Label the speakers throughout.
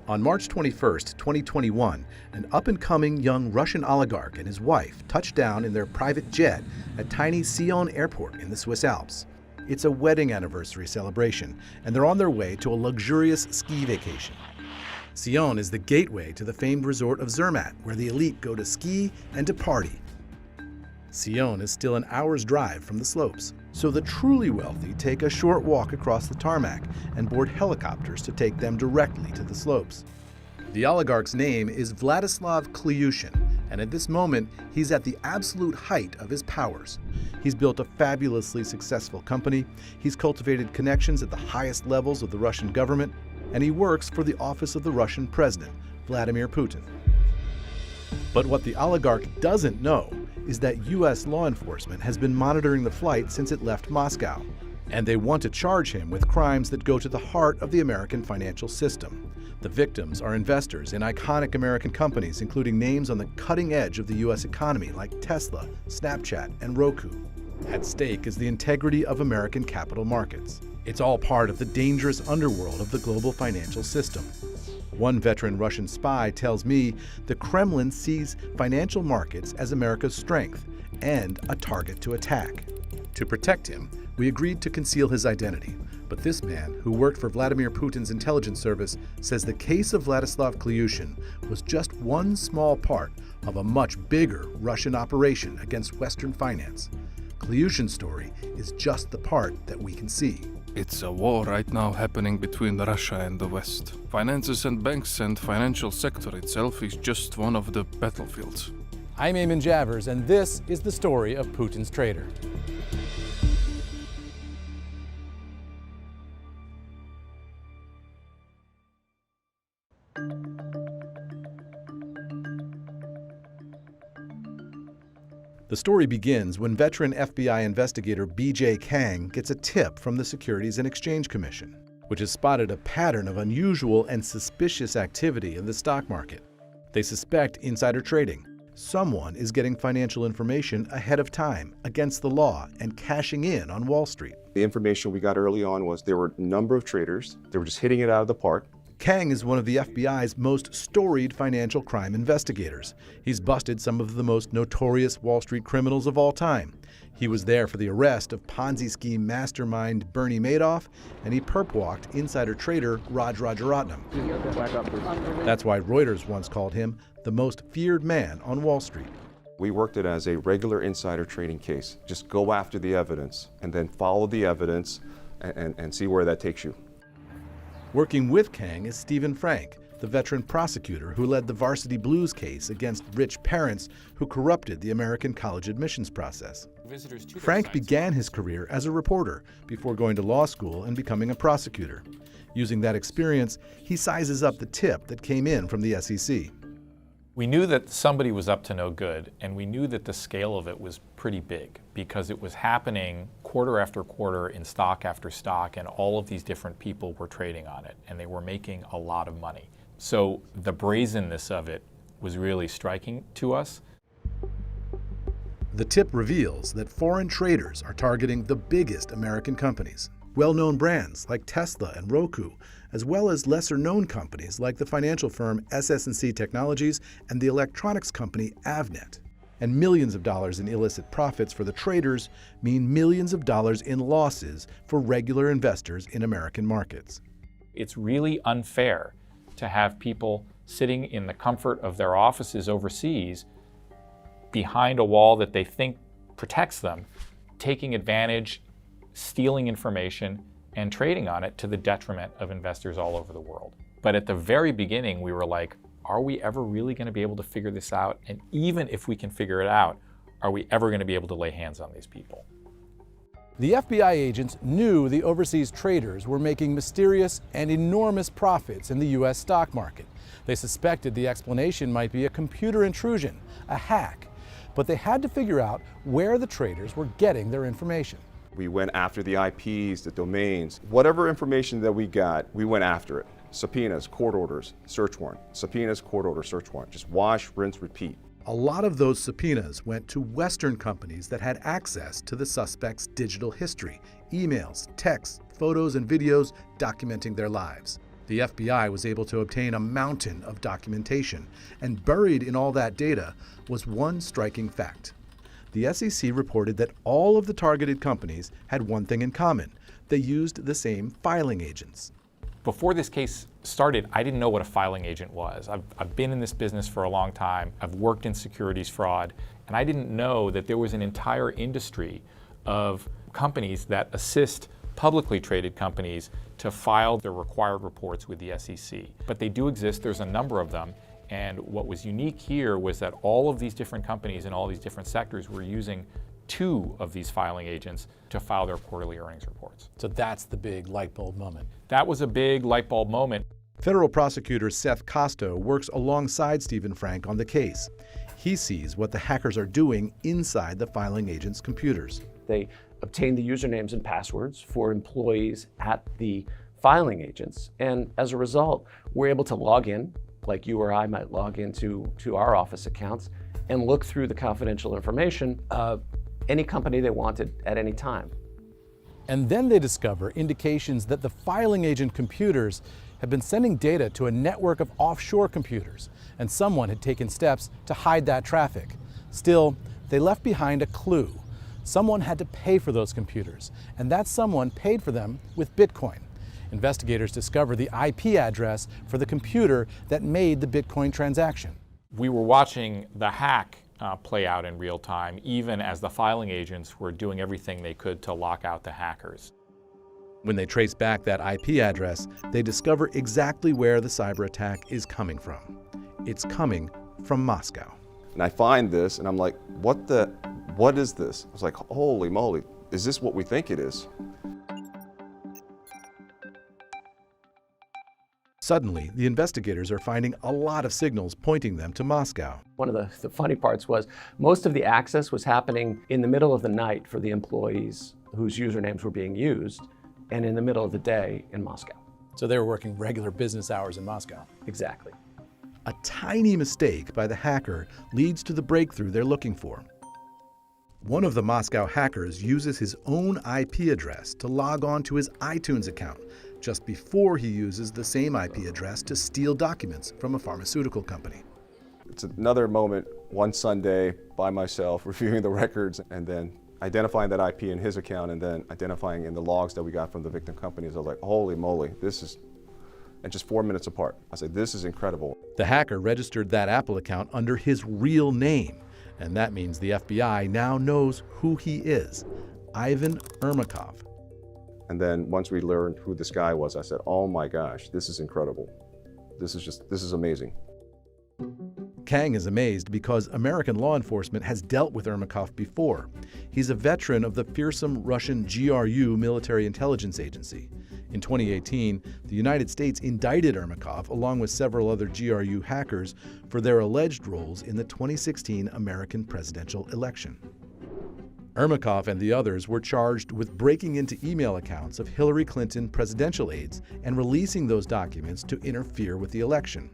Speaker 1: On March 21, 2021, an up-and-coming young Russian oligarch and his wife touched down in their private jet at tiny Sion Airport in the Swiss Alps. It's a wedding anniversary celebration, and they're on their way to a luxurious ski vacation. Sion is the gateway to the famed resort of Zermatt, where the elite go to ski and to party. Sion is still an hour's drive from the slopes, so the truly wealthy take a short walk across the tarmac and board helicopters to take them directly to the slopes. The oligarch's name is Vladislav Klyushin, and at this moment, he's at the absolute height of his powers. He's built a fabulously successful company, he's cultivated connections at the highest levels of the Russian government, and he works for the office of the Russian president, Vladimir Putin. But what the oligarch doesn't know is that U.S. law enforcement has been monitoring the flight since it left Moscow, and they want to charge him with crimes that go to the heart of the American financial system. The victims are investors in iconic American companies, including names on the cutting edge of the U.S. economy like Tesla, Snapchat, and Roku. At stake is the integrity of American capital markets. It's all part of the dangerous underworld of the global financial system. One veteran Russian spy tells me the Kremlin sees financial markets as America's strength and a target to attack. To protect him, we agreed to conceal his identity. But this man, who worked for Vladimir Putin's intelligence service, says the case of Vladislav Klyushin was just one small part of a much bigger Russian operation against Western finance. Klyushin's story is just the part that we can see.
Speaker 2: It's a war right now happening between Russia and the West. Finances and banks and financial sector itself is just one of the battlefields.
Speaker 3: I'm Eamon Javers, and this is the story of Putin's traitor.
Speaker 1: The story begins when veteran FBI investigator B.J. Kang gets a tip from the Securities and Exchange Commission, which has spotted a pattern of unusual and suspicious activity in the stock market. They suspect insider trading. Someone is getting financial information ahead of time, against the law, and cashing in on Wall Street.
Speaker 4: The information we got early on was there were a number of traders. They were just hitting it out of the park.
Speaker 1: Kang is one of the FBI's most storied financial crime investigators. He's busted some of the most notorious Wall Street criminals of all time. He was there for the arrest of Ponzi scheme mastermind Bernie Madoff, and he perp-walked insider trader Raj Rajaratnam. That's why Reuters once called him the most feared man on Wall Street.
Speaker 4: We worked it as a regular insider trading case. Just go after the evidence and then follow the evidence and see where that takes you.
Speaker 1: Working with Kang is Stephen Frank, the veteran prosecutor who led the Varsity Blues case against rich parents who corrupted the American college admissions process. Frank began his career as a reporter before going to law school and becoming a prosecutor. Using that experience, he sizes up the tip that came in from the SEC.
Speaker 5: We knew that somebody was up to no good, and we knew that the scale of it was pretty big because it was happening quarter after quarter in stock after stock, and all of these different people were trading on it, and they were making a lot of money. So the brazenness of it was really striking to us.
Speaker 1: The tip reveals that foreign traders are targeting the biggest American companies, well-known brands like Tesla and Roku, as well as lesser-known companies like the financial firm SS&C Technologies and the electronics company Avnet. And millions of dollars in illicit profits for the traders mean millions of dollars in losses for regular investors in American markets.
Speaker 5: It's really unfair to have people sitting in the comfort of their offices overseas behind a wall that they think protects them, taking advantage, stealing information, and trading on it to the detriment of investors all over the world. But at the very beginning, we were like, are we ever really going to be able to figure this out? And even if we can figure it out, are we ever going to be able to lay hands on these people?
Speaker 3: The FBI agents knew the overseas traders were making mysterious and enormous profits in the U.S. stock market. They suspected the explanation might be a computer intrusion, a hack, but they had to figure out where the traders were getting their information.
Speaker 4: We went after the IPs, the domains, whatever information that we got, we went after it. Subpoenas, court orders, search warrant. Subpoenas, court order, search warrant. Just wash, rinse, repeat.
Speaker 1: A lot of those subpoenas went to Western companies that had access to the suspects' digital history, emails, texts, photos, and videos documenting their lives. The FBI was able to obtain a mountain of documentation, and buried in all that data was one striking fact. The SEC reported that all of the targeted companies had one thing in common. They used the same filing agents.
Speaker 5: Before this case started, I didn't know what a filing agent was. I've been in this business for a long time. I've worked in securities fraud, and I didn't know that there was an entire industry of companies that assist publicly traded companies to file their required reports with the SEC. But they do exist, there's a number of them, and what was unique here was that all of these different companies in all these different sectors were using two of these filing agents to file their quarterly earnings reports.
Speaker 3: So that's the big light bulb moment.
Speaker 5: That was a big light bulb moment.
Speaker 1: Federal prosecutor Seth Costo works alongside Stephen Frank on the case. He sees what the hackers are doing inside the filing agents' computers.
Speaker 6: They obtain the usernames and passwords for employees at the filing agents. And as a result, we're able to log in, like you or I might log into our office accounts, and look through the confidential information of any company they wanted at any time.
Speaker 3: And then they discover indications that the filing agent computers have been sending data to a network of offshore computers, and someone had taken steps to hide that traffic. Still, they left behind a clue. Someone had to pay for those computers, and that someone paid for them with Bitcoin. Investigators discover the IP address for the computer that made the Bitcoin transaction.
Speaker 5: We were watching the hack play out in real time, even as the filing agents were doing everything they could to lock out the hackers.
Speaker 1: When they trace back that IP address, they discover exactly where the cyber attack is coming from. It's coming from Moscow.
Speaker 4: And I find this, and I'm like, what is this? I was like, holy moly, is this what we think it is?
Speaker 1: Suddenly, the investigators are finding a lot of signals pointing them to Moscow.
Speaker 6: One of the funny parts was most of the access was happening in the middle of the night for the employees whose usernames were being used, and in the middle of the day in Moscow.
Speaker 3: So they were working regular business hours in Moscow.
Speaker 6: Exactly.
Speaker 1: A tiny mistake by the hacker leads to the breakthrough they're looking for. One of the Moscow hackers uses his own IP address to log on to his iTunes account just before he uses the same IP address to steal documents from a pharmaceutical company.
Speaker 4: It's another moment, one Sunday by myself, reviewing the records and then identifying that IP in his account and then identifying in the logs that we got from the victim companies. I was like, holy moly, this is, and just 4 minutes apart. I said, this is incredible.
Speaker 1: The hacker registered that Apple account under his real name, and that means the FBI now knows who he is, Ivan Ermakov.
Speaker 4: And then once we learned who this guy was, I said, oh my gosh, this is incredible. This is amazing.
Speaker 1: Kang is amazed because American law enforcement has dealt with Ermakov before. He's a veteran of the fearsome Russian GRU military intelligence agency. In 2018, the United States indicted Ermakov along with several other GRU hackers for their alleged roles in the 2016 American presidential election. Ermakov and the others were charged with breaking into email accounts of Hillary Clinton presidential aides and releasing those documents to interfere with the election.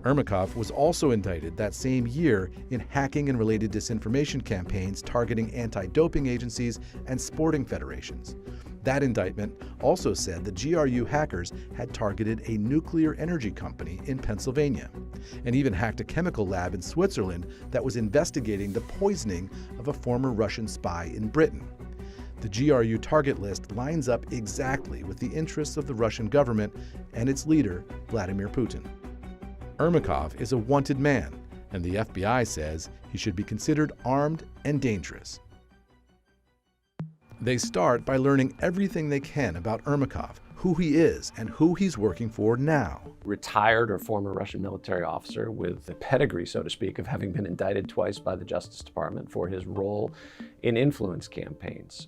Speaker 1: Ermakov was also indicted that same year in hacking and related disinformation campaigns targeting anti-doping agencies and sporting federations. That indictment also said the GRU hackers had targeted a nuclear energy company in Pennsylvania and even hacked a chemical lab in Switzerland that was investigating the poisoning of a former Russian spy in Britain. The GRU target list lines up exactly with the interests of the Russian government and its leader, Vladimir Putin. Ermakov is a wanted man, and the FBI says he should be considered armed and dangerous. They start by learning everything they can about Ermakov, who he is, and who he's working for now.
Speaker 6: Retired or former Russian military officer with a pedigree, so to speak, of having been indicted twice by the Justice Department for his role in influence campaigns,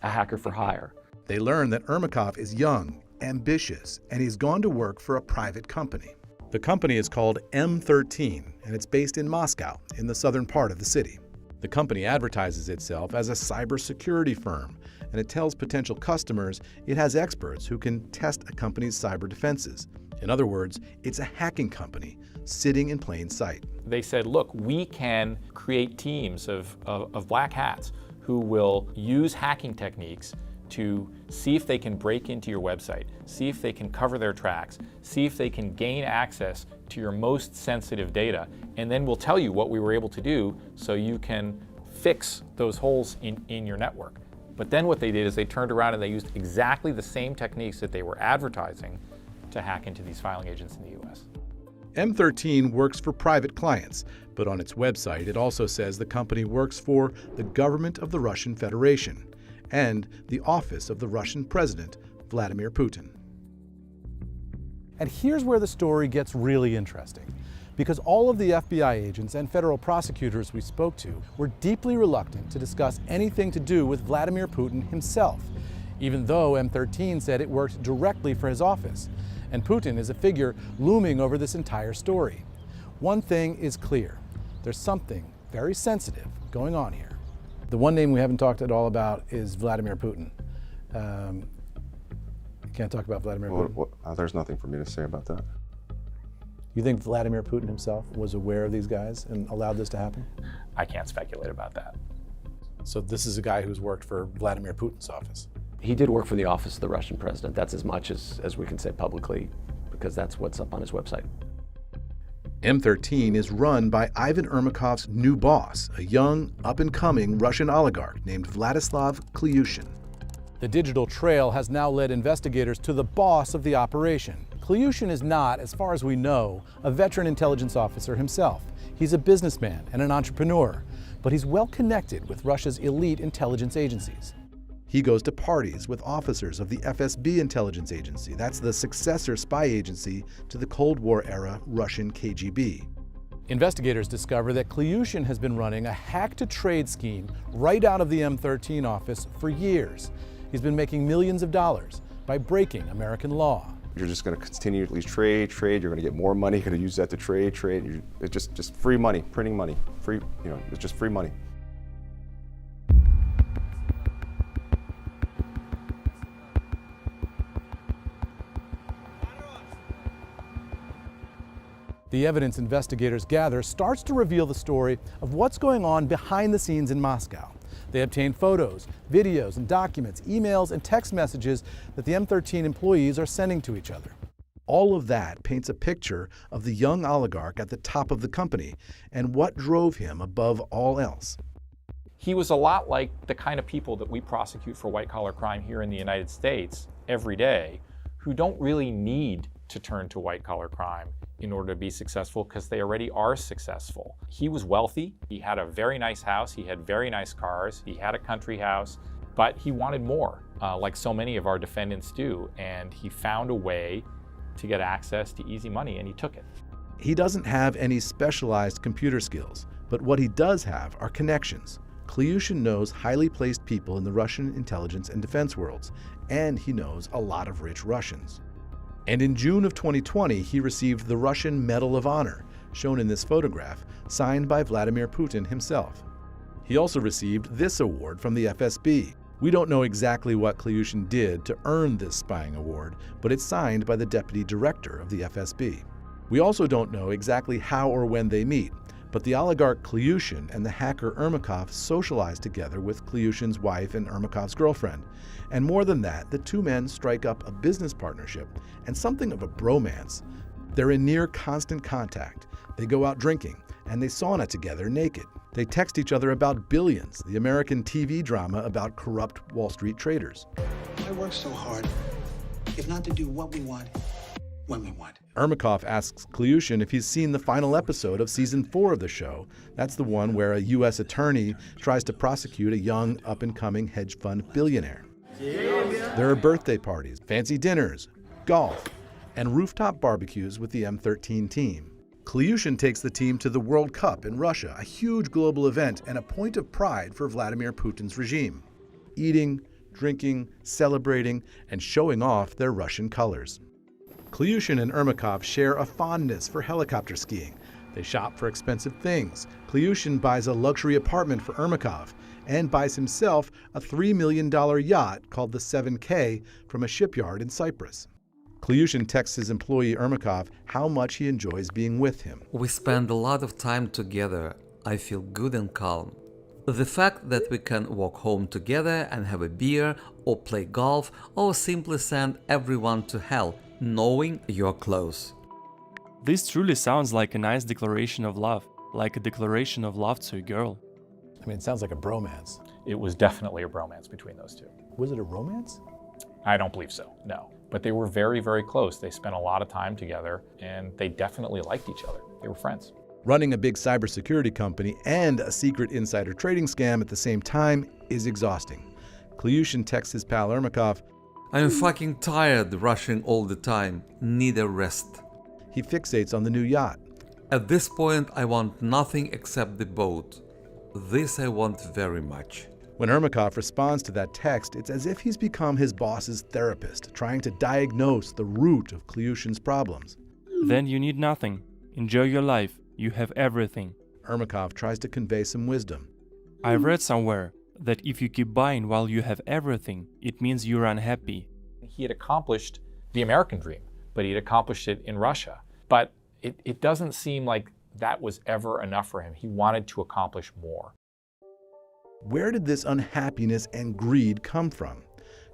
Speaker 6: a hacker for hire.
Speaker 1: They learn that Ermakov is young, ambitious, and he's gone to work for a private company. The company is called M13, and it's based in Moscow, in the southern part of the city. The company advertises itself as a cybersecurity firm, and it tells potential customers it has experts who can test a company's cyber defenses. In other words, it's a hacking company sitting in plain sight.
Speaker 5: They said, look, we can create teams of black hats who will use hacking techniques to see if they can break into your website, see if they can cover their tracks, see if they can gain access to your most sensitive data, and then we'll tell you what we were able to do so you can fix those holes in your network. But then what they did is they turned around and they used exactly the same techniques that they were advertising to hack into these filing agents in the US.
Speaker 1: M13 works for private clients, but on its website it also says the company works for the government of the Russian Federation and the office of the Russian President, Vladimir Putin.
Speaker 3: And here's where the story gets really interesting, because all of the FBI agents and federal prosecutors we spoke to were deeply reluctant to discuss anything to do with Vladimir Putin himself, even though M13 said it worked directly for his office. And Putin is a figure looming over this entire story. One thing is clear: there's something very sensitive going on here. The one name we haven't talked at all about is Vladimir Putin. Can't talk about Vladimir Putin.
Speaker 4: There's nothing for me to say about that.
Speaker 3: You think Vladimir Putin himself was aware of these guys and allowed this to happen?
Speaker 5: I can't speculate about that.
Speaker 3: So this is a guy who's worked for Vladimir Putin's office.
Speaker 6: He did work for the office of the Russian president. That's as much as we can say publicly, because that's what's up on his website.
Speaker 1: M13 is run by Ivan Ermakov's new boss, a young, up-and-coming Russian oligarch named Vladislav Klyushin.
Speaker 3: The digital trail has now led investigators to the boss of the operation. Klyushin is not, as far as we know, a veteran intelligence officer himself. He's a businessman and an entrepreneur, but he's well connected with Russia's elite intelligence agencies.
Speaker 1: He goes to parties with officers of the FSB intelligence agency. That's the successor spy agency to the Cold War-era Russian KGB.
Speaker 3: Investigators discover that Klyushin has been running a hack-to-trade scheme right out of the M13 office for years. He's been making millions of dollars by breaking American law.
Speaker 4: You're just going to continually trade. You're going to get more money. You're going to use that to trade. It's just free money, printing money. Free, it's just free money.
Speaker 3: The evidence investigators gather starts to reveal the story of what's going on behind the scenes in Moscow. They obtain photos, videos, and documents, emails, and text messages that the M13 employees are sending to each other.
Speaker 1: All of that paints a picture of the young oligarch at the top of the company and what drove him above all else.
Speaker 5: He was a lot like the kind of people that we prosecute for white-collar crime here in the United States every day, who don't really need to turn to white-collar crime in order to be successful because they already are successful. He was wealthy, he had a very nice house, he had very nice cars, he had a country house, but he wanted more, like so many of our defendants do, and he found a way to get access to easy money, and he took it.
Speaker 1: He doesn't have any specialized computer skills, but what he does have are connections. Klyushin knows highly placed people in the Russian intelligence and defense worlds, and he knows a lot of rich Russians. And in June of 2020, he received the Russian Medal of Honor, shown in this photograph, signed by Vladimir Putin himself. He also received this award from the FSB. We don't know exactly what Klyushin did to earn this spying award, but it's signed by the deputy director of the FSB. We also don't know exactly how or when they meet, but the oligarch Klyushin and the hacker Ermakov socialized together with Klyushin's wife and Ermakov's girlfriend. And more than that, the two men strike up a business partnership and something of a bromance. They're in near constant contact. They go out drinking, and they sauna together naked. They text each other about Billions, the American TV drama about corrupt Wall Street traders.
Speaker 7: I work so hard, if not to do what we want, when we want.
Speaker 1: Ermakov asks Klyushin if he's seen the final episode of season 4 of the show. That's the one where a U.S. attorney tries to prosecute a young, up-and-coming hedge fund billionaire. There are birthday parties, fancy dinners, golf, and rooftop barbecues with the M13 team. Klyushin takes the team to the World Cup in Russia, a huge global event and a point of pride for Vladimir Putin's regime. Eating, drinking, celebrating, and showing off their Russian colors. Klyushin and Ermakov share a fondness for helicopter skiing. They shop for expensive things. Klyushin buys a luxury apartment for Ermakov and buys himself a $3 million yacht called the 7K from a shipyard in Cyprus. Klyushin texts his employee Ermakov how much he enjoys being with him.
Speaker 8: We spend a lot of time together. I feel good and calm. The fact that we can walk home together and have a beer, or play golf, or simply send everyone to hell, knowing you're close.
Speaker 9: This truly sounds like a nice declaration of love, like a declaration of love to a girl.
Speaker 3: I mean, it sounds like a bromance.
Speaker 5: It was definitely a bromance between those two.
Speaker 3: Was it a romance?
Speaker 5: I don't believe so, no. But they were very, very close. They spent a lot of time together, and they definitely liked each other. They were friends.
Speaker 1: Running a big cybersecurity company and a secret insider trading scam at the same time is exhausting. Klyushin texts his pal Ermakov,
Speaker 8: I'm fucking tired rushing all the time, need a rest.
Speaker 1: He fixates on the new yacht.
Speaker 8: At this point I want nothing except the boat. This I want very much.
Speaker 1: When Ermakov responds to that text, it's as if he's become his boss's therapist, trying to diagnose the root of Klyushin's problems.
Speaker 9: Then you need nothing. Enjoy your life. You have everything.
Speaker 1: Ermakov tries to convey some wisdom.
Speaker 9: I read somewhere that if you keep buying while you have everything, it means you're unhappy.
Speaker 5: He had accomplished the American dream, but he had accomplished it in Russia. But it doesn't seem like that was ever enough for him. He wanted to accomplish more.
Speaker 1: Where did this unhappiness and greed come from?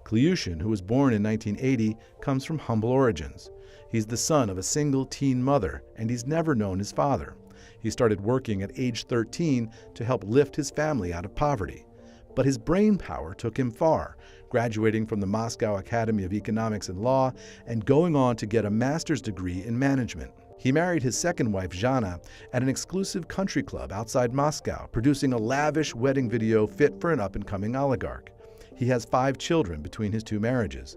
Speaker 1: Klyushin, who was born in 1980, comes from humble origins. He's the son of a single teen mother, and he's never known his father. He started working at age 13 to help lift his family out of poverty. But his brain power took him far, graduating from the Moscow Academy of Economics and Law and going on to get a master's degree in management. He married his second wife, Zhana, at an exclusive country club outside Moscow, producing a lavish wedding video fit for an up-and-coming oligarch. He has 5 children between his 2 marriages.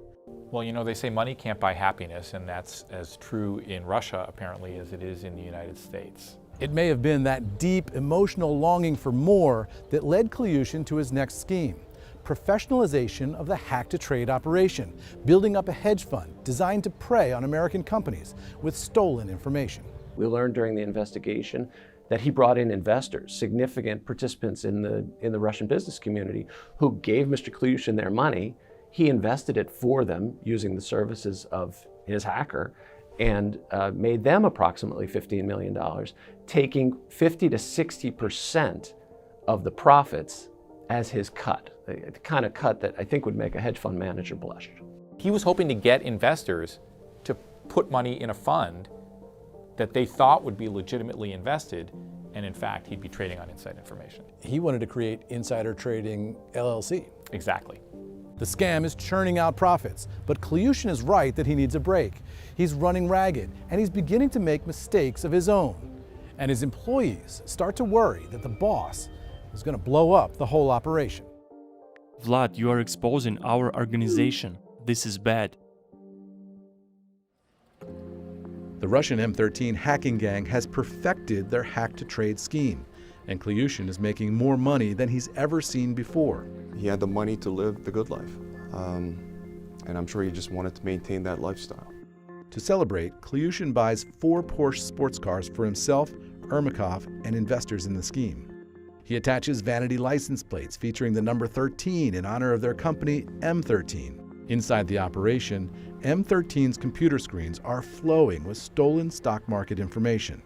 Speaker 5: Well, you know, they say money can't buy happiness, and that's as true in Russia, apparently, as it is in the United States.
Speaker 3: It may have been that deep emotional longing for more that led Klyushin to his next scheme: professionalization of the hack-to-trade operation, building up a hedge fund designed to prey on American companies with stolen information.
Speaker 6: We learned during the investigation that he brought in investors, significant participants in the Russian business community, who gave Mr. Klyushin their money. He invested it for them using the services of his hacker and made them approximately $15 million, taking 50 to 60% of the profits as his cut, the kind of cut that I think would make a hedge fund manager blush.
Speaker 5: He was hoping to get investors to put money in a fund that they thought would be legitimately invested, and in fact, he'd be trading on inside information.
Speaker 3: He wanted to create Insider Trading LLC.
Speaker 5: Exactly.
Speaker 3: The scam is churning out profits, but Klyushin is right that he needs a break. He's running ragged, and he's beginning to make mistakes of his own. And his employees start to worry that the boss is going to blow up the whole operation.
Speaker 9: Vlad, you are exposing our organization. This is bad.
Speaker 1: The Russian M13 hacking gang has perfected their hack-to-trade scheme, and Klyushin is making more money than he's ever seen before.
Speaker 4: He had the money to live the good life, and I'm sure he just wanted to maintain that lifestyle.
Speaker 1: To celebrate, Klyushin buys 4 Porsche sports cars for himself, Ermakov, and investors in the scheme. He attaches vanity license plates featuring the number 13 in honor of their company, M13. Inside the operation, M13's computer screens are flowing with stolen stock market information.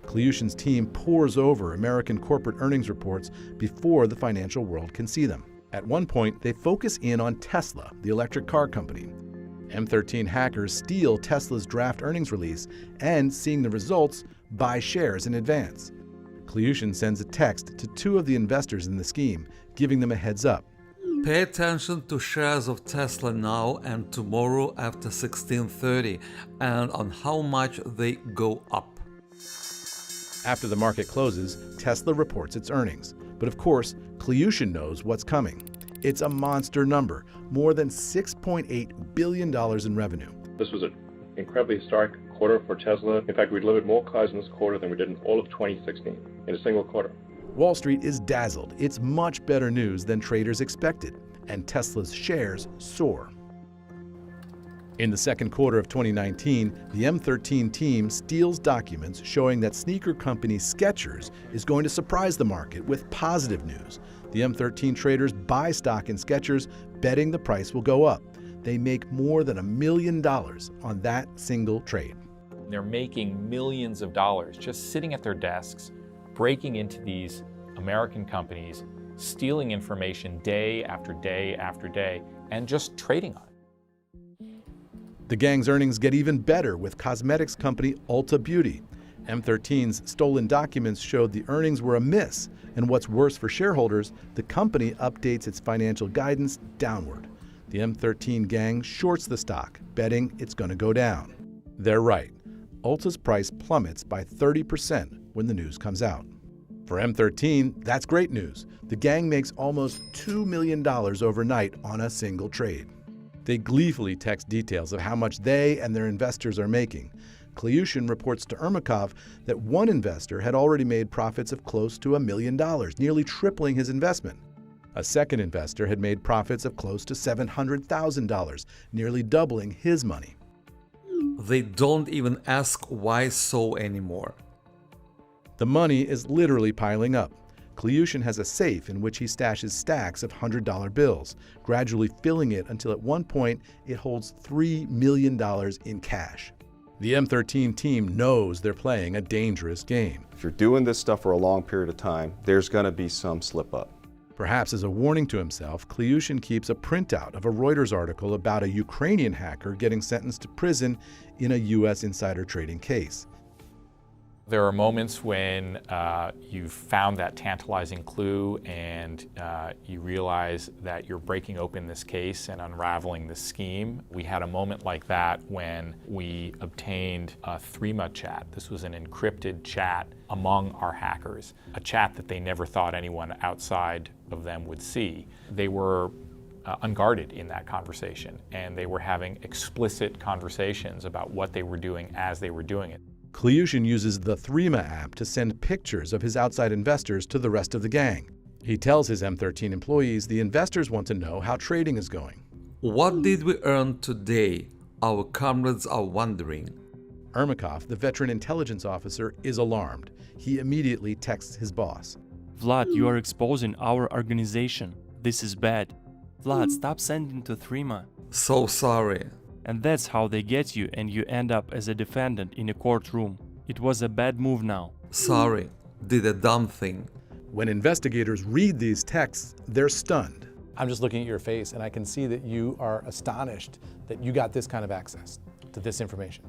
Speaker 1: Klyushin's team pores over American corporate earnings reports before the financial world can see them. At one point, they focus in on Tesla, the electric car company. M13 hackers steal Tesla's draft earnings release and, seeing the results, buy shares in advance. Klyushin sends a text to 2 of the investors in the scheme, giving them a heads up.
Speaker 8: Pay attention to shares of Tesla now and tomorrow after 16:30 and on how much they go up.
Speaker 1: After the market closes, Tesla reports its earnings. But of course, Klyushin knows what's coming. It's a monster number, more than $6.8 billion in revenue.
Speaker 10: This was an incredibly historic quarter for Tesla. In fact, we delivered more cars in this quarter than we did in all of 2016 in a single quarter.
Speaker 1: Wall Street is dazzled. It's much better news than traders expected, and Tesla's shares soar. In the second quarter of 2019, the M13 team steals documents showing that sneaker company Skechers is going to surprise the market with positive news. The M13 traders buy stock in Skechers, betting the price will go up. They make more than $1 million on that single trade.
Speaker 5: They're making millions of dollars just sitting at their desks, breaking into these American companies stealing information day after day after day and just trading on it.
Speaker 1: The gang's earnings get even better with cosmetics company Ulta Beauty. M13's stolen documents showed the earnings were a miss, and what's worse for shareholders, the company updates its financial guidance downward. The M13 gang shorts the stock, betting it's going to go down. They're right. Ulta's price plummets by 30% when the news comes out. For M13, that's great news. The gang makes almost $2 million overnight on a single trade. They gleefully text details of how much they and their investors are making. Klyushin reports to Ermakov that one investor had already made profits of close to $1 million, nearly tripling his investment. A second investor had made profits of close to $700,000, nearly doubling his money.
Speaker 8: They don't even ask why so anymore.
Speaker 1: The money is literally piling up. Klyushin has a safe in which he stashes stacks of $100 bills, gradually filling it until at one point it holds $3 million in cash. The M13 team knows they're playing a dangerous game.
Speaker 4: If you're doing this stuff for a long period of time, there's going to be some slip up.
Speaker 1: Perhaps as a warning to himself, Klyushin keeps a printout of a Reuters article about a Ukrainian hacker getting sentenced to prison in a U.S. insider trading case.
Speaker 5: There are moments when you've found that tantalizing clue and you realize that you're breaking open this case and unraveling this scheme. We had a moment like that when we obtained a Threema chat. This was an encrypted chat among our hackers, a chat that they never thought anyone outside of them would see. They were unguarded in that conversation, and they were having explicit conversations about what they were doing as they were doing it.
Speaker 1: Klyushin uses the Threema app to send pictures of his outside investors to the rest of the gang. He tells his M13 employees the investors want to know how trading is going.
Speaker 8: What did we earn today? Our comrades are wondering.
Speaker 1: Ermakov, the veteran intelligence officer, is alarmed. He immediately texts his boss.
Speaker 9: Vlad, you are exposing our organization. This is bad. Vlad, stop sending to Threema.
Speaker 8: So sorry.
Speaker 9: And that's how they get you, and you end up as a defendant in a courtroom. It was a bad move now.
Speaker 8: Sorry. Did a dumb thing.
Speaker 1: When investigators read these texts, they're stunned.
Speaker 3: I'm just looking at your face, and I can see that you are astonished that you got this kind of access to this information.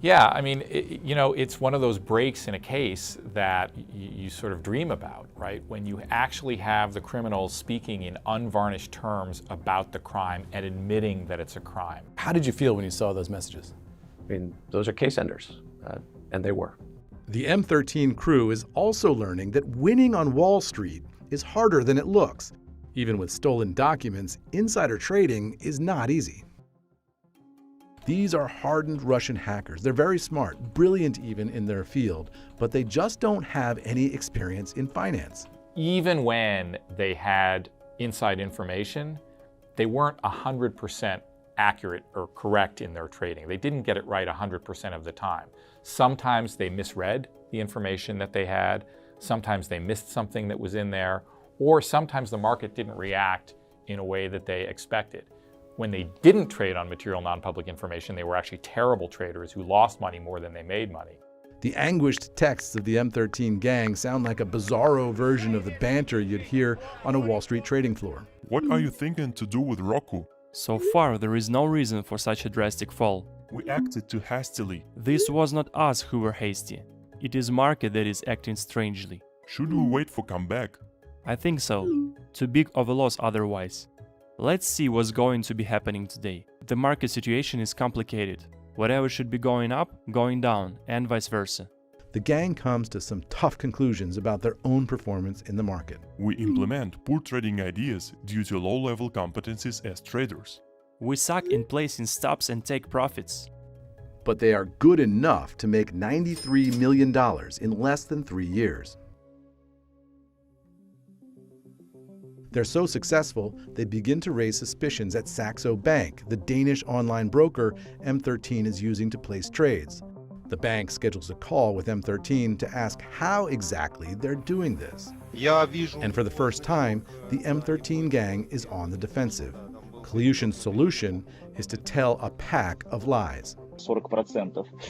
Speaker 5: Yeah, I mean, it's one of those breaks in a case that you sort of dream about, right? When you actually have the criminals speaking in unvarnished terms about the crime and admitting that it's a crime.
Speaker 3: How did you feel when you saw those messages?
Speaker 6: I mean, those are case enders, and they were.
Speaker 1: The M13 crew is also learning that winning on Wall Street is harder than it looks. Even with stolen documents, insider trading is not easy. These are hardened Russian hackers. They're very smart, brilliant even in their field, but they just don't have any experience in finance.
Speaker 5: Even when they had inside information, they weren't 100% accurate or correct in their trading. They didn't get it right 100% of the time. Sometimes they misread the information that they had, sometimes they missed something that was in there, or sometimes the market didn't react in a way that they expected. When they didn't trade on material non-public information, they were actually terrible traders who lost money more than they made money.
Speaker 1: The anguished texts of the M13 gang sound like a bizarro version of the banter you'd hear on a Wall Street trading floor.
Speaker 11: What are you thinking to do with Roku?
Speaker 9: So far, there is no reason for such a drastic fall.
Speaker 11: We acted too hastily.
Speaker 9: This was not us who were hasty. It is market that is acting strangely.
Speaker 11: Should we wait for comeback?
Speaker 9: I think so. Too big of a loss otherwise. Let's see what's going to be happening today. The market situation is complicated. Whatever should be going up, going down, and vice versa.
Speaker 1: The gang comes to some tough conclusions about their own performance in the market.
Speaker 11: We implement poor trading ideas due to low-level competencies as traders.
Speaker 9: We suck in placing stops and take profits.
Speaker 1: But they are good enough to make $93 million in less than 3 years. They're so successful, they begin to raise suspicions at Saxo Bank, the Danish online broker M13 is using to place trades. The bank schedules a call with M13 to ask how exactly they're doing this. And for the first time, the M13 gang is on the defensive. Klyushin's solution is to tell a pack of lies.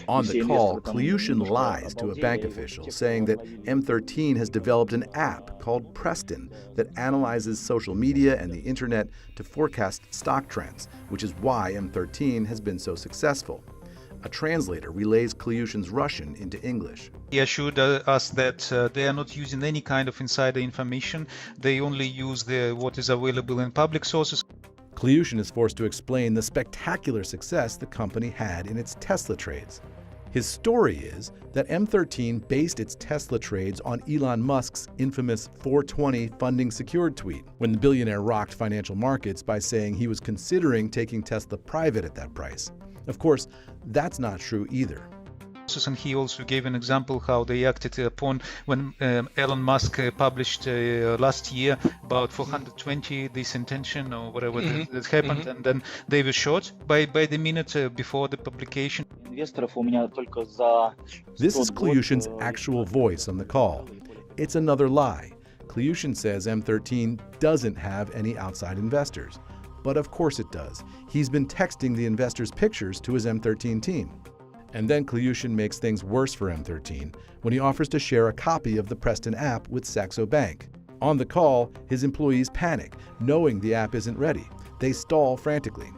Speaker 1: On the call, Klyushin lies to a bank official, saying that M13 has developed an app called Preston that analyzes social media and the internet to forecast stock trends, which is why M13 has been so successful. A translator relays Klyushin's Russian into English.
Speaker 12: He assured us that they are not using any kind of insider information. They only use what is available in public sources.
Speaker 1: Klyushin is forced to explain the spectacular success the company had in its Tesla trades. His story is that M13 based its Tesla trades on Elon Musk's infamous 420 funding secured tweet, when the billionaire rocked financial markets by saying he was considering taking Tesla private at that price. Of course, that's not true either.
Speaker 12: And he also gave an example how they acted upon when Elon Musk published last year about 420 this intention or whatever that happened, and then they were shot by the minute before the publication.
Speaker 1: This is Klyushin's actual voice on the call. It's another lie. Klyushin says M13 doesn't have any outside investors. But of course it does. He's been texting the investors' pictures to his M13 team. And then Klyushin makes things worse for M13 when he offers to share a copy of the Preston app with Saxo Bank. On the call, his employees panic, knowing the app isn't ready. They stall frantically.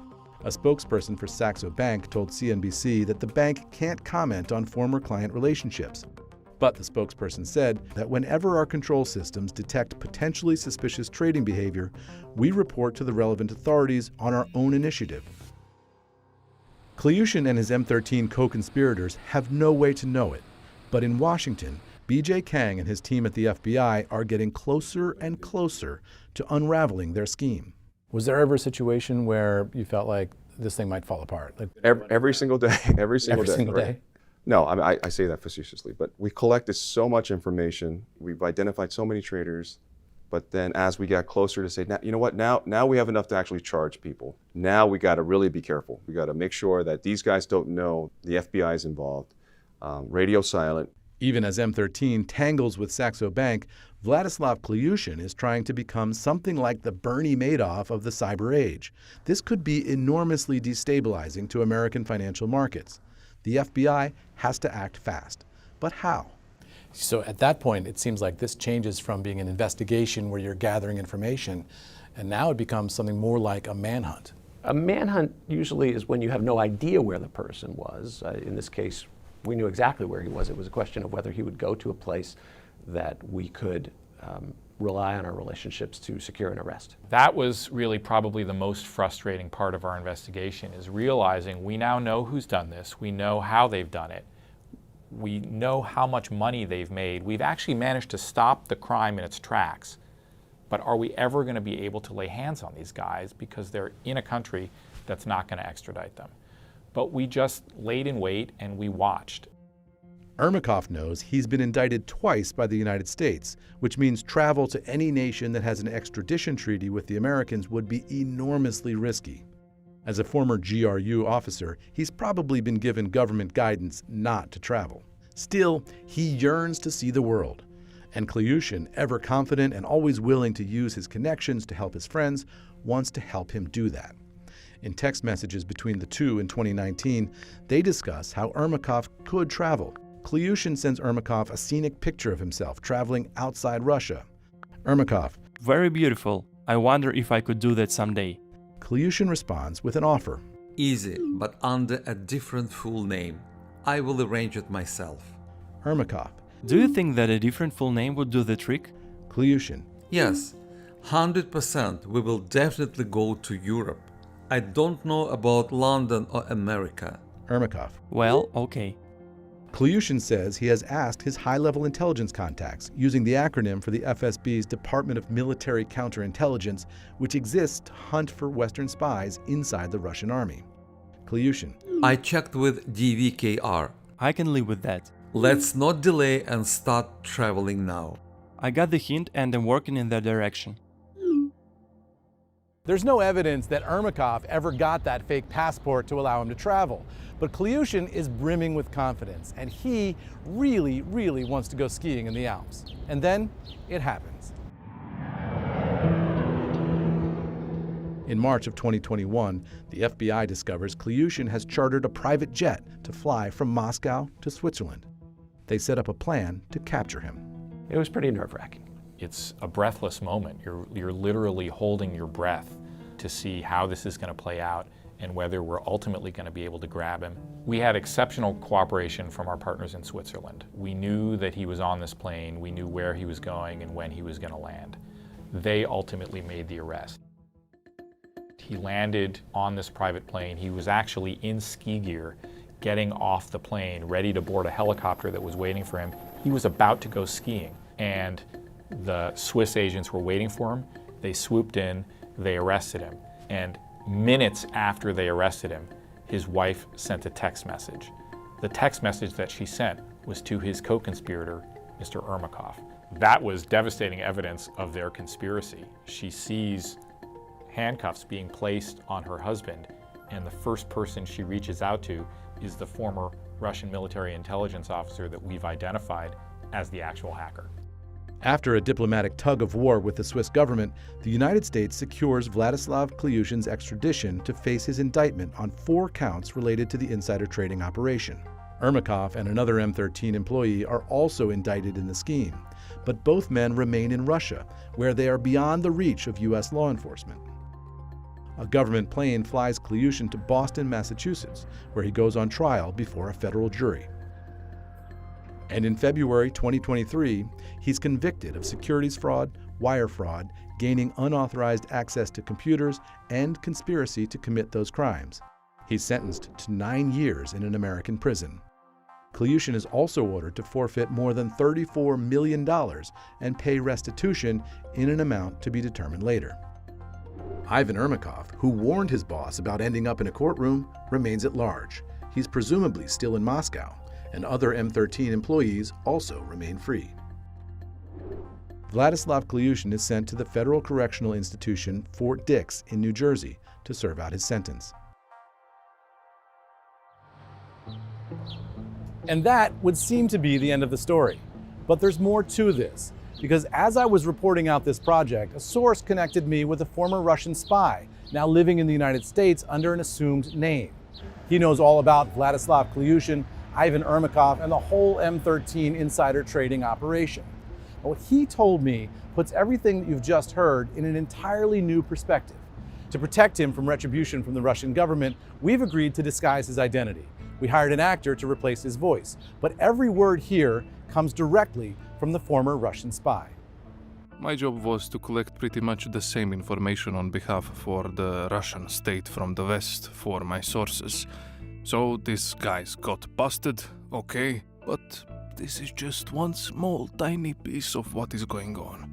Speaker 1: A spokesperson for Saxo Bank told CNBC that the bank can't comment on former client relationships. But the spokesperson said that whenever our control systems detect potentially suspicious trading behavior, we report to the relevant authorities on our own initiative. Klyushin and his M13 co-conspirators have no way to know it, but in Washington, BJ Kang and his team at the FBI are getting closer and closer to unraveling their scheme.
Speaker 3: Was there ever a situation where you felt like this thing might fall apart? Like,
Speaker 4: every single day, every single day.
Speaker 3: Day?
Speaker 4: No, I say that facetiously, but we collected so much information, we've identified so many traders, but then as we got closer to say, now, you know what, now we have enough to actually charge people. Now we got to really be careful. We got to make sure that these guys don't know the FBI is involved. Radio silent.
Speaker 1: Even as M13 tangles with Saxo Bank, Vladislav Klyushin is trying to become something like the Bernie Madoff of the cyber age. This could be enormously destabilizing to American financial markets. The FBI has to act fast. But how?
Speaker 3: So at that point, it seems like this changes from being an investigation where you're gathering information, and now it becomes something more like a manhunt.
Speaker 6: A manhunt usually is when you have no idea where the person was. In this case, we knew exactly where he was. It was a question of whether he would go to a place that we could rely on our relationships to secure an arrest.
Speaker 5: That was really probably the most frustrating part of our investigation, is realizing we now know who's done this, we know how they've done it, we know how much money they've made. We've actually managed to stop the crime in its tracks. But are we ever going to be able to lay hands on these guys because they're in a country that's not going to extradite them? But we just laid in wait and we watched.
Speaker 1: Ermakov knows he's been indicted twice by the United States, which means travel to any nation that has an extradition treaty with the Americans would be enormously risky. As a former GRU officer, he's probably been given government guidance not to travel. Still, he yearns to see the world. And Klyushin, ever confident and always willing to use his connections to help his friends, wants to help him do that. In text messages between the two in 2019, they discuss how Ermakov could travel. Klyushin sends Ermakov a scenic picture of himself traveling outside Russia. Ermakov:
Speaker 9: Very beautiful. I wonder if I could do that someday.
Speaker 1: Klyushin responds with an offer.
Speaker 8: Easy, but under a different full name. I will arrange it myself.
Speaker 1: Ermakov:
Speaker 9: Do you think that a different full name would do the trick?
Speaker 1: Klyushin:
Speaker 8: Yes, 100% we will definitely go to Europe. I don't know about London or America.
Speaker 1: Ermakov:
Speaker 9: Well, okay.
Speaker 1: Klyushin says he has asked his high-level intelligence contacts, using the acronym for the FSB's Department of Military Counterintelligence, which exists to hunt for Western spies inside the Russian army. Klyushin:
Speaker 8: I checked with DVKR.
Speaker 9: I can live with that.
Speaker 8: Let's not delay and start traveling now.
Speaker 9: I got the hint and I'm working in that direction.
Speaker 3: There's no evidence that Ermakov ever got that fake passport to allow him to travel. But Klyushin is brimming with confidence, and he really, really wants to go skiing in the Alps. And then it happens. In March of 2021, the FBI discovers Klyushin has chartered a private jet to fly from Moscow to Switzerland. They set up a plan to capture him.
Speaker 6: It was pretty nerve-wracking.
Speaker 5: It's a breathless moment. You're literally holding your breath to see how this is going to play out and whether we're ultimately going to be able to grab him. We had exceptional cooperation from our partners in Switzerland. We knew that he was on this plane, we knew where he was going and when he was going to land. They ultimately made the arrest. He landed on this private plane. He was actually in ski gear, getting off the plane, ready to board a helicopter that was waiting for him. He was about to go skiing, and the Swiss agents were waiting for him. They swooped in, they arrested him, and minutes after they arrested him, his wife sent a text message. The text message that she sent was to his co-conspirator, Mr. Ermakov. That was devastating evidence of their conspiracy. She sees handcuffs being placed on her husband, and the first person she reaches out to is the former Russian military intelligence officer that we've identified as the actual hacker.
Speaker 3: After a diplomatic tug of war with the Swiss government, the United States secures Vladislav Klyushin's extradition to face his indictment on 4 counts related to the insider trading operation. Ermakov and another M13 employee are also indicted in the scheme, but both men remain in Russia, where they are beyond the reach of U.S. law enforcement. A government plane flies Klyushin to Boston, Massachusetts, where he goes on trial before a federal jury. And in February 2023, he's convicted of securities fraud, wire fraud, gaining unauthorized access to computers, and conspiracy to commit those crimes. He's sentenced to 9 years in an American prison. Klyushin is also ordered to forfeit more than $34 million and pay restitution in an amount to be determined later. Ivan Ermakov, who warned his boss about ending up in a courtroom, remains at large. He's presumably still in Moscow, and other M13 employees also remain free. Vladislav Klyushin is sent to the Federal Correctional Institution, Fort Dix in New Jersey, to serve out his sentence. And that would seem to be the end of the story. But there's more to this, because as I was reporting out this project, a source connected me with a former Russian spy, now living in the United States under an assumed name. He knows all about Vladislav Klyushin, Ivan Ermakov, and the whole M13 insider trading operation. What he told me puts everything that you've just heard in an entirely new perspective. To protect him from retribution from the Russian government, we've agreed to disguise his identity. We hired an actor to replace his voice, but every word here comes directly from the former Russian spy.
Speaker 2: My job was to collect pretty much the same information on behalf for the Russian state from the West for my sources. So this guy's got busted, okay, but this is just one small tiny piece of what is going on.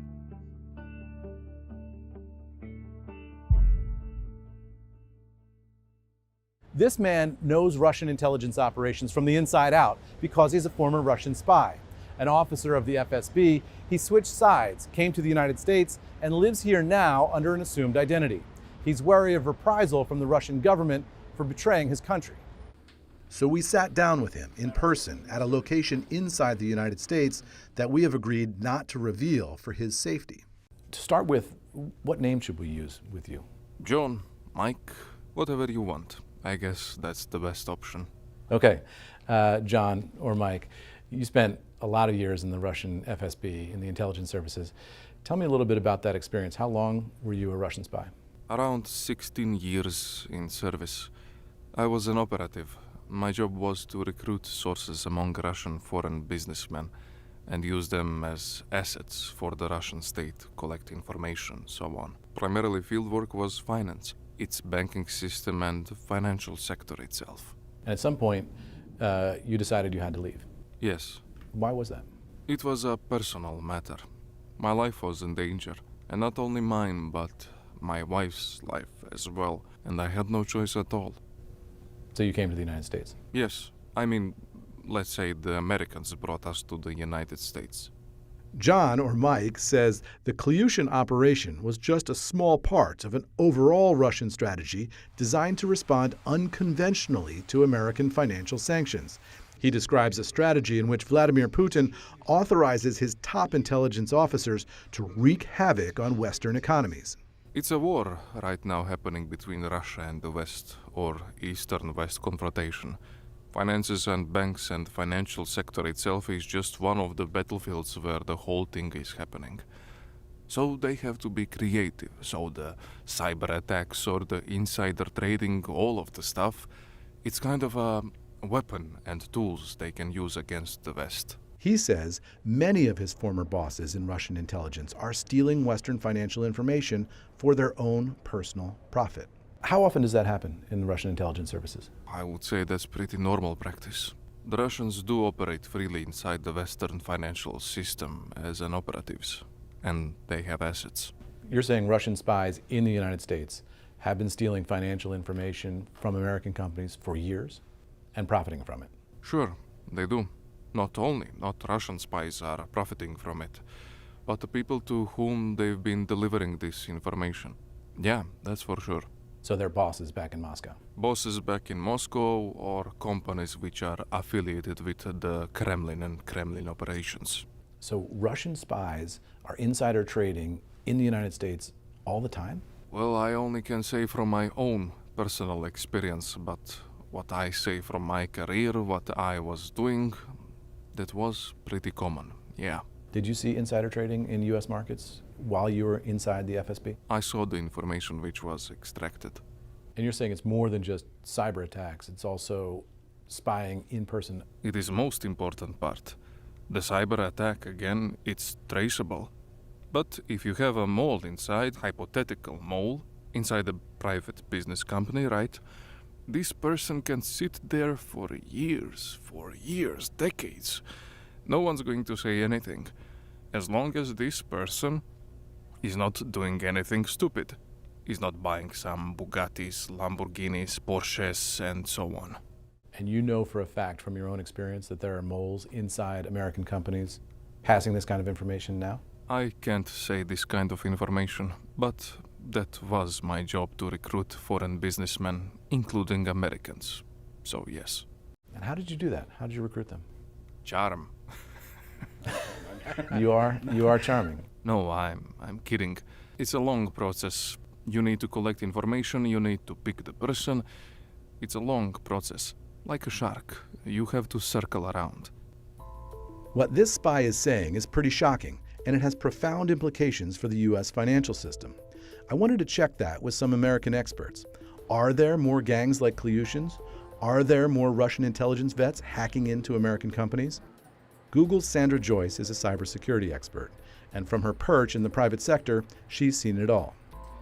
Speaker 3: This man knows Russian intelligence operations from the inside out because he's a former Russian spy. An officer of the FSB, he switched sides, came to the United States, and lives here now under an assumed identity. He's wary of reprisal from the Russian government for betraying his country. So we sat down with him in person at a location inside the United States that we have agreed not to reveal for his safety. To start with, what name should we use with you?
Speaker 2: John, Mike, whatever you want. I guess that's the best option.
Speaker 3: Okay, John or Mike, you spent a lot of years in the Russian FSB, in the intelligence services. Tell me a little bit about that experience. How long were you a Russian spy?
Speaker 2: Around 16 years in service. I was an operative. My job was to recruit sources among Russian foreign businessmen and use them as assets for the Russian state, collect information, so on. Primarily fieldwork was finance, its banking system and financial sector itself.
Speaker 3: And at some point, you decided you had to leave.
Speaker 2: Yes.
Speaker 3: Why was that?
Speaker 2: It was a personal matter. My life was in danger, and not only mine, but my wife's life as well, and I had no choice at all.
Speaker 3: So you came to the United States?
Speaker 2: Yes. I mean, let's say the Americans brought us to the United States.
Speaker 3: John, or Mike, says the Klyushin operation was just a small part of an overall Russian strategy designed to respond unconventionally to American financial sanctions. He describes a strategy in which Vladimir Putin authorizes his top intelligence officers to wreak havoc on Western economies.
Speaker 2: It's a war right now happening between Russia and the West, or Eastern-West confrontation. Finances and banks and financial sector itself is just one of the battlefields where the whole thing is happening. So they have to be creative. So the cyber attacks or the insider trading, all of the stuff, it's kind of a weapon and tools they can use against the West.
Speaker 1: He says many of his former bosses in Russian intelligence are stealing Western financial information for their own personal profit.
Speaker 3: How often does that happen in the Russian intelligence services?
Speaker 2: I would say that's pretty normal practice. The Russians do operate freely inside the Western financial system as an operatives, and they have assets.
Speaker 3: You're saying Russian spies in the United States have been stealing financial information from American companies for years and profiting from it?
Speaker 2: Sure, they do. Not Russian spies are profiting from it, but the people to whom they've been delivering this information. Yeah, that's for sure.
Speaker 3: So they're bosses back in Moscow?
Speaker 2: Bosses back in Moscow or companies which are affiliated with the Kremlin and Kremlin operations.
Speaker 3: So Russian spies are insider trading in the United States all the time?
Speaker 2: Well, I only can say from my own personal experience, but what I say from my career, what I was doing, that was pretty common, yeah.
Speaker 3: Did you see insider trading in U.S. markets while you were inside the FSB?
Speaker 2: I saw the information which was extracted.
Speaker 3: And you're saying it's more than just cyber attacks, it's also spying in person?
Speaker 2: It is most important part. The cyber attack, again, it's traceable. But if you have a mole inside, hypothetical mole, inside a private business company, right? This person can sit there for years, decades. No one's going to say anything, as long as this person is not doing anything stupid. He's not buying some Bugattis, Lamborghinis, Porsches, and so on.
Speaker 3: And you know for a fact from your own experience that there are moles inside American companies passing this kind of information now?
Speaker 2: I can't say this kind of information, but that was my job to recruit foreign businessmen, including Americans. So yes.
Speaker 3: And how did you do that? How did you recruit them?
Speaker 2: Charm.
Speaker 3: You are charming.
Speaker 2: No, I'm kidding. It's a long process. You need to collect information, you need to pick the person. It's a long process. Like a shark, you have to circle around.
Speaker 1: What this spy is saying is pretty shocking, and it has profound implications for the U.S. financial system. I wanted to check that with some American experts. Are there more gangs like Klyushin's? Are there more Russian intelligence vets hacking into American companies? Google's Sandra Joyce is a cybersecurity expert, and from her perch in the private sector, she's seen it all.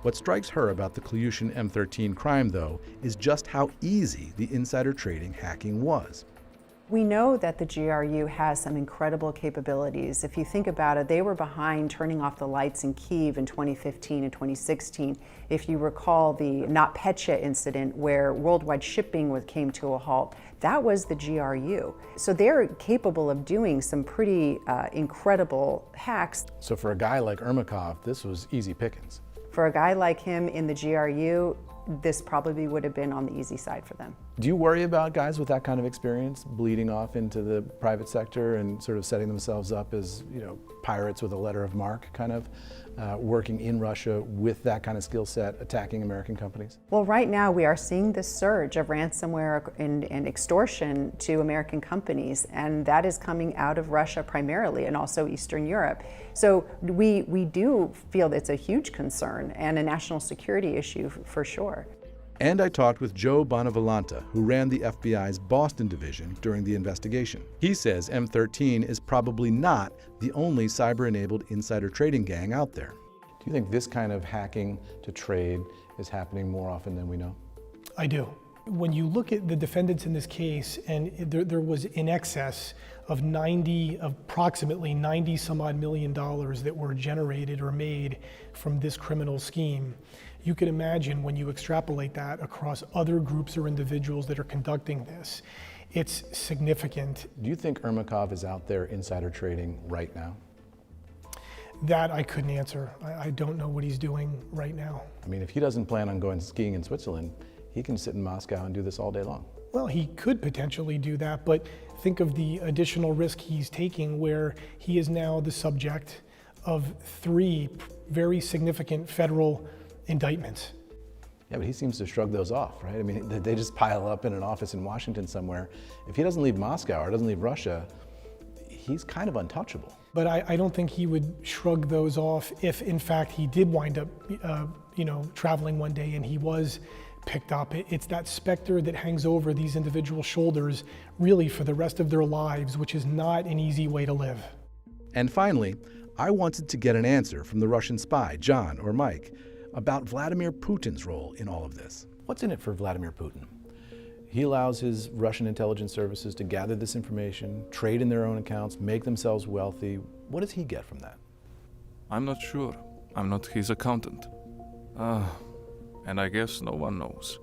Speaker 1: What strikes her about the Klyushin M13 crime, though, is just how easy the insider trading hacking was.
Speaker 13: We know that the GRU has some incredible capabilities. If you think about it, they were behind turning off the lights in Kyiv in 2015 and 2016. If you recall the NotPetya incident where worldwide shipping came to a halt, that was the GRU. So they're capable of doing some pretty incredible hacks.
Speaker 3: So for a guy like Ermakov, this was easy pickings.
Speaker 13: For a guy like him in the GRU, this probably would have been on the easy side for them.
Speaker 3: Do you worry about guys with that kind of experience bleeding off into the private sector and sort of setting themselves up as, pirates with a letter of marque, kind of working in Russia with that kind of skill set, attacking American companies?
Speaker 13: Well, right now we are seeing this surge of ransomware and extortion to American companies, and that is coming out of Russia primarily and also Eastern Europe. So we do feel that it's a huge concern and a national security issue for sure.
Speaker 1: And I talked with Joe Bonavolanta, who ran the FBI's Boston division during the investigation. He says M13 is probably not the only cyber-enabled insider trading gang out there.
Speaker 3: Do you think this kind of hacking to trade is happening more often than we know?
Speaker 14: I do. When you look at the defendants in this case, and there was in excess of approximately 90 some odd $90 million that were generated or made from this criminal scheme, you can imagine when you extrapolate that across other groups or individuals that are conducting this, it's significant.
Speaker 3: Do you think Ermakov is out there insider trading right now?
Speaker 14: That I couldn't answer. I don't know what he's doing right now.
Speaker 3: I mean, if he doesn't plan on going skiing in Switzerland, he can sit in Moscow and do this all day long.
Speaker 14: Well, he could potentially do that, but think of the additional risk he's taking where he is now the subject of 3 very significant federal indictments.
Speaker 3: Yeah, but he seems to shrug those off, right? I mean, they just pile up in an office in Washington somewhere. If he doesn't leave Moscow or doesn't leave Russia, he's kind of untouchable.
Speaker 14: But I don't think he would shrug those off if, in fact, he did wind up, traveling one day and he was picked up. It's that specter that hangs over these individual shoulders really for the rest of their lives, which is not an easy way to live.
Speaker 1: And finally, I wanted to get an answer from the Russian spy, John or Mike, about Vladimir Putin's role in all of this.
Speaker 3: What's in it for Vladimir Putin? He allows his Russian intelligence services to gather this information, trade in their own accounts, make themselves wealthy. What does he get from that?
Speaker 2: I'm not sure. I'm not his accountant. And I guess no one knows.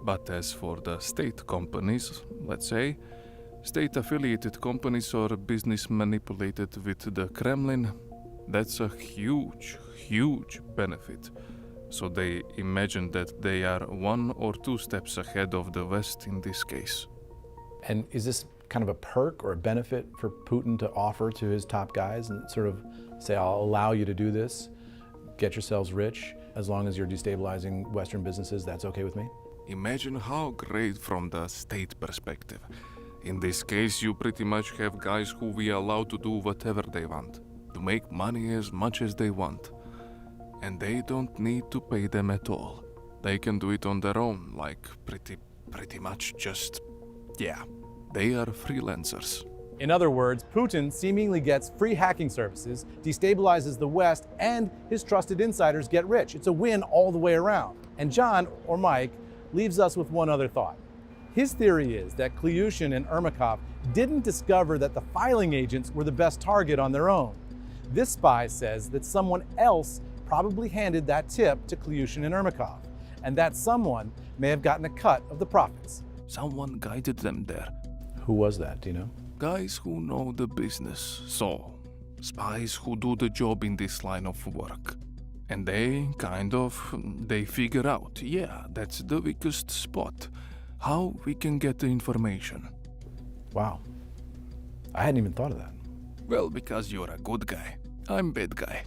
Speaker 2: But as for the state companies, let's say, state-affiliated companies or business manipulated with the Kremlin, that's a huge, huge benefit. So they imagine that they are 1 or 2 steps ahead of the West in this case.
Speaker 3: And is this kind of a perk or a benefit for Putin to offer to his top guys and sort of say, I'll allow you to do this, get yourselves rich, as long as you're destabilizing Western businesses, that's okay with me?
Speaker 2: Imagine how great from the state perspective. In this case, you pretty much have guys who we allow to do whatever they want, to make money as much as they want. And they don't need to pay them at all. They can do it on their own, like pretty much just, yeah, they are freelancers.
Speaker 3: In other words, Putin seemingly gets free hacking services, destabilizes the West, and his trusted insiders get rich. It's a win all the way around. And John, or Mike, leaves us with one other thought. His theory is that Klyushin and Ermakov didn't discover that the filing agents were the best target on their own. This spy says that someone else probably handed that tip to Klyushin and Ermakov, and that someone may have gotten a cut of the profits.
Speaker 2: Someone guided them there.
Speaker 3: Who was that, do you know?
Speaker 2: Guys who know the business, so spies who do the job in this line of work. And they figure out, yeah, that's the weakest spot, how we can get the information.
Speaker 3: Wow, I hadn't even thought of that.
Speaker 2: Well, because you're a good guy, I'm bad guy.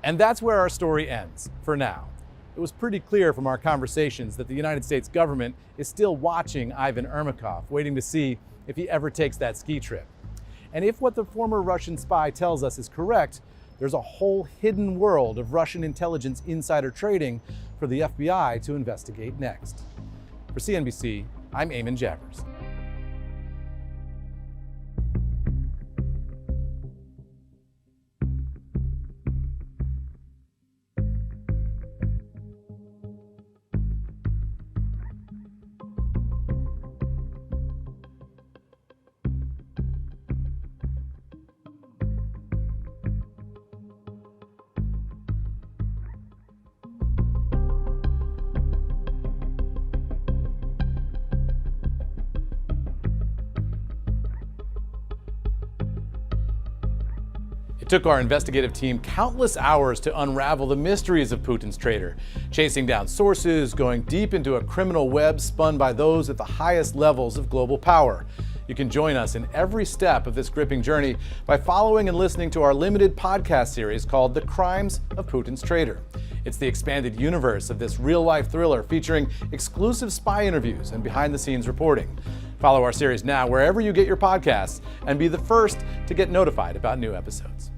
Speaker 3: And that's where our story ends, for now. It was pretty clear from our conversations that the United States government is still watching Ivan Ermakov, waiting to see if he ever takes that ski trip. And if what the former Russian spy tells us is correct, there's a whole hidden world of Russian intelligence insider trading for the FBI to investigate next. For CNBC, I'm Eamon Javers. It took our investigative team countless hours to unravel the mysteries of Putin's traitor, chasing down sources, going deep into a criminal web spun by those at the highest levels of global power. You can join us in every step of this gripping journey by following and listening to our limited podcast series called The Crimes of Putin's Traitor. It's the expanded universe of this real-life thriller featuring exclusive spy interviews and behind-the-scenes reporting. Follow our series now wherever you get your podcasts and be the first to get notified about new episodes.